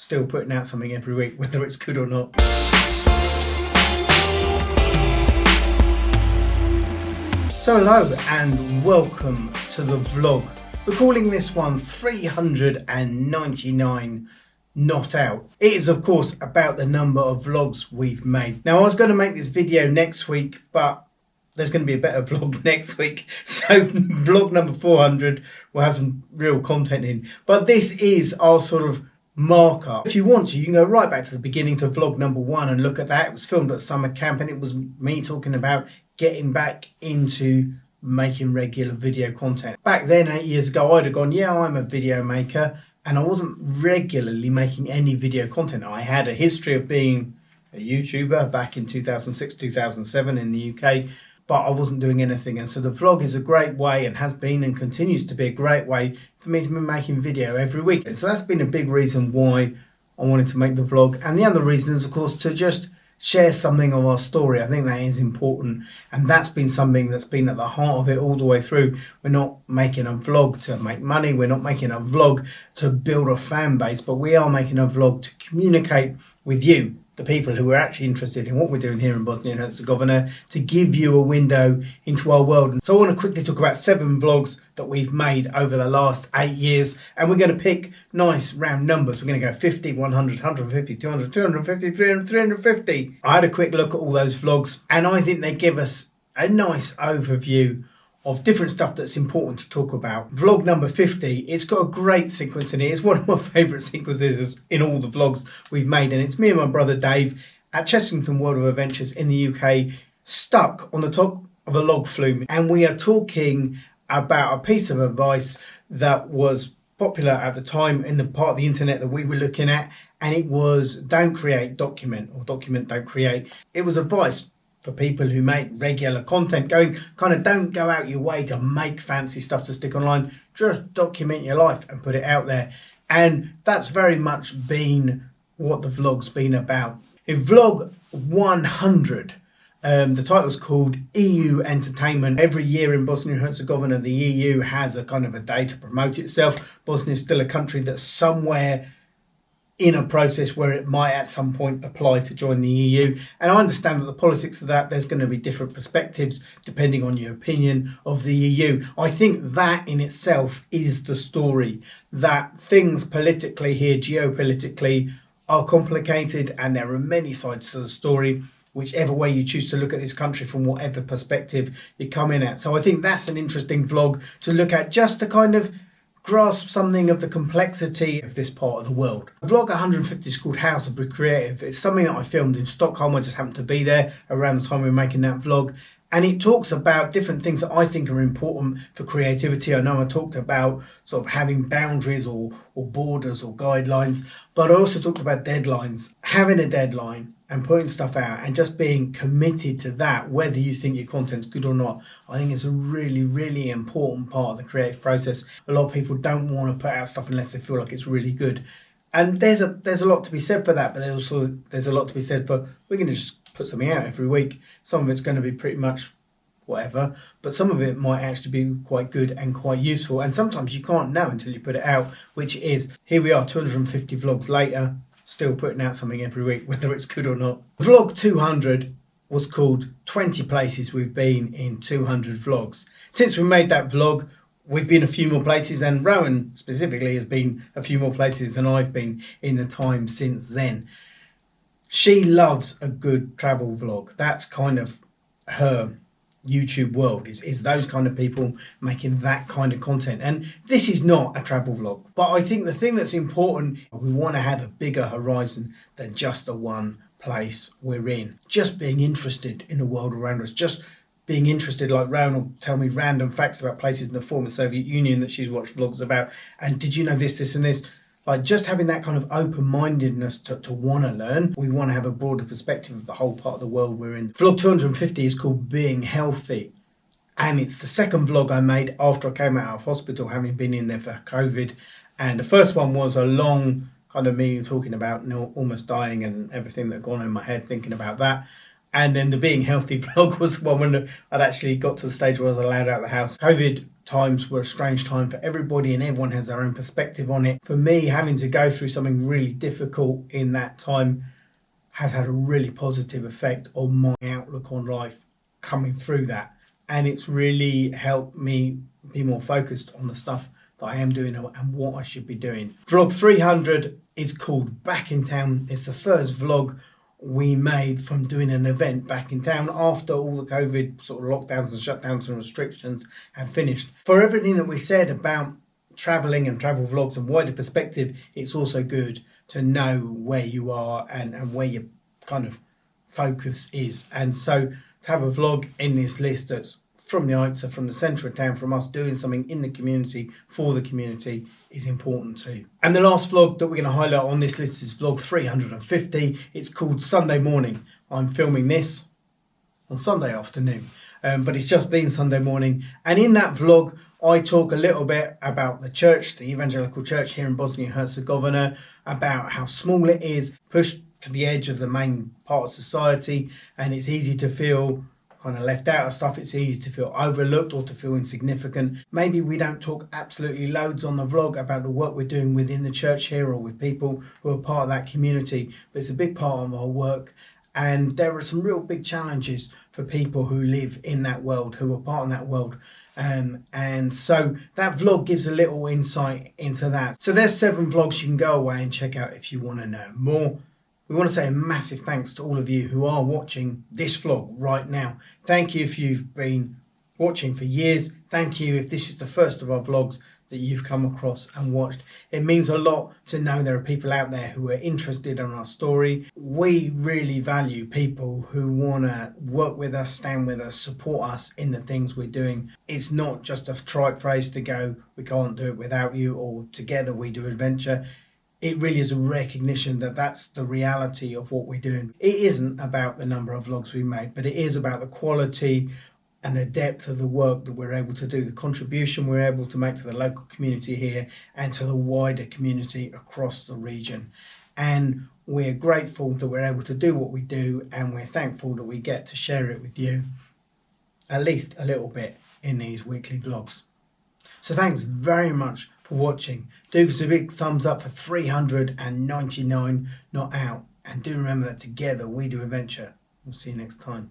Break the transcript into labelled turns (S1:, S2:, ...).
S1: still putting out something every week, whether it's good or not. So hello and welcome to the vlog. We're calling this one 399 Not Out. It is of course about the number of vlogs we've made. Now I was going to make this video next week, but there's going to be a better vlog next week. So vlog number 400 will have some real content in. But this is our sort of marker. If you want to, you can go right back to the beginning to vlog number 1 and look at that. It was filmed at summer camp and it was me talking about getting back into making regular video content. Back then, 8 years ago, I'd have gone, yeah, I'm a video maker, and I wasn't regularly making any video content. I had a history of being a YouTuber back in 2006, 2007 in the UK, but I wasn't doing anything. And so the vlog is a great way, and has been and continues to be a great way for me to be making video every week. And so that's been a big reason why I wanted to make the vlog. And the other reason is, of course, to just share something of our story. I think that is important, and that's been something that's been at the heart of it all the way through. We're not making a vlog to make money, we're not making a vlog to build a fan base, but we are making a vlog to communicate with you, the people who are actually interested in what we're doing here in Bosnia and Herzegovina, to give you a window into our world. So I want to quickly talk about 7 vlogs that we've made over the last 8 years, and we're going to pick nice round numbers. We're going to go 50, 100, 150, 200, 250, 300, 350. I had a quick look at all those vlogs, and I think they give us a nice overview of different stuff that's important to talk about. Vlog number 50, it's got a great sequence in it. It's one of my favourite sequences in all the vlogs we've made, and it's me and my brother Dave at Chessington World of Adventures in the UK, stuck on the top of a log flume, and we are talking about a piece of advice that was popular at the time in the part of the internet that we were looking at, and it was don't create, document, or document, don't create. It was advice for people who make regular content, going kind of don't go out your way to make fancy stuff to stick online, just document your life and put it out there. And that's very much been what the vlog's been about. In vlog 100, the title's called EU Entertainment. Every year in Bosnia and Herzegovina, the EU has a kind of a day to promote itself. Bosnia is still a country that's somewhere in a process where it might at some point apply to join the EU. And I understand that the politics of that, there's going to be different perspectives depending on your opinion of the EU. I think that in itself is the story, that things politically here, geopolitically, are complicated, and there are many sides to the story, whichever way you choose to look at this country from whatever perspective you come in at. So I think that's an interesting vlog to look at, just to kind of grasp something of the complexity of this part of the world. Vlog 150 is called How to Be Creative. It's something that I filmed in Stockholm. I just happened to be there around the time we were making that vlog. And it talks about different things that I think are important for creativity. I know I talked about sort of having boundaries or borders or guidelines, but I also talked about deadlines. Having a deadline and putting stuff out and just being committed to that, whether you think your content's good or not, I think it's a really, really important part of the creative process. A lot of people don't want to put out stuff unless they feel like it's really good. And there's a lot to be said for that, but there's a lot to be said for, we're going to just put something out every week. Some of it's going to be pretty much whatever, but some of it might actually be quite good and quite useful. And sometimes you can't know until you put it out, which is, here we are 250 vlogs later, still putting out something every week, whether it's good or not. Vlog 200 was called 20 places we've been in 200 vlogs. Since we made that vlog, we've been a few more places, and Rowan specifically has been a few more places than I've been in the time since then. She loves a good travel vlog. That's kind of her YouTube world, is those kind of people making that kind of content. And this is not a travel vlog, but I think the thing that's important, we want to have a bigger horizon than just the one place we're in. Just being interested in the world around us, just being interested, like Rowan will tell me random facts about places in the former Soviet Union that she's watched vlogs about, and did you know this, this and this? Like, just having that kind of open-mindedness to want to learn. We want to have a broader perspective of the whole part of the world we're in. Vlog 250 is called Being Healthy. And it's the second vlog I made after I came out of hospital, having been in there for COVID. And the first one was a long kind of me talking about almost dying and everything that had gone on in my head, thinking about that. And then the being healthy vlog was one when I'd actually got to the stage where I was allowed out of the house. COVID times were a strange time for everybody, and everyone has their own perspective on it. For me, having to go through something really difficult in that time has had a really positive effect on my outlook on life coming through that. And it's really helped me be more focused on the stuff that I am doing and what I should be doing. Vlog 300 is called Back in Town. It's the first vlog we made from doing an event back in town after all the COVID sort of lockdowns and shutdowns and restrictions had finished. For everything that we said about travelling and travel vlogs and wider perspective, it's also good to know where you are and where your kind of focus is. And so to have a vlog in this list that's from the ITSA, from the centre of town, from us doing something in the community, for the community, is important too. And the last vlog that we're going to highlight on this list is vlog 350. It's called Sunday Morning. I'm filming this on Sunday afternoon, but it's just been Sunday morning. And in that vlog, I talk a little bit about the church, the evangelical church here in Bosnia and Herzegovina, about how small it is, pushed to the edge of the main part of society, and it's easy to feel kind of left out of stuff. It's easy to feel overlooked or to feel insignificant. Maybe we don't talk absolutely loads on the vlog about the work we're doing within the church here or with people who are part of that community, but it's a big part of our work. And there are some real big challenges for people who live in that world, who are part of that world. And so that vlog gives a little insight into that. So there's 7 vlogs you can go away and check out if you want to know more. We want to say a massive thanks to all of you who are watching this vlog right now. Thank you if you've been watching for years. Thank you if this is the first of our vlogs that you've come across and watched. It means a lot to know there are people out there who are interested in our story. We really value people who want to work with us, stand with us, support us in the things we're doing. It's not just a trite phrase to go, we can't do it without you, or together we do adventure. It really is a recognition that that's the reality of what we're doing. It isn't about the number of vlogs we made, but it is about the quality and the depth of the work that we're able to do, the contribution we're able to make to the local community here and to the wider community across the region. And we're grateful that we're able to do what we do, and we're thankful that we get to share it with you, at least a little bit, in these weekly vlogs. So thanks very much for watching. Do give us a big thumbs up for 399 not out. And do remember that together we do adventure. We'll see you next time.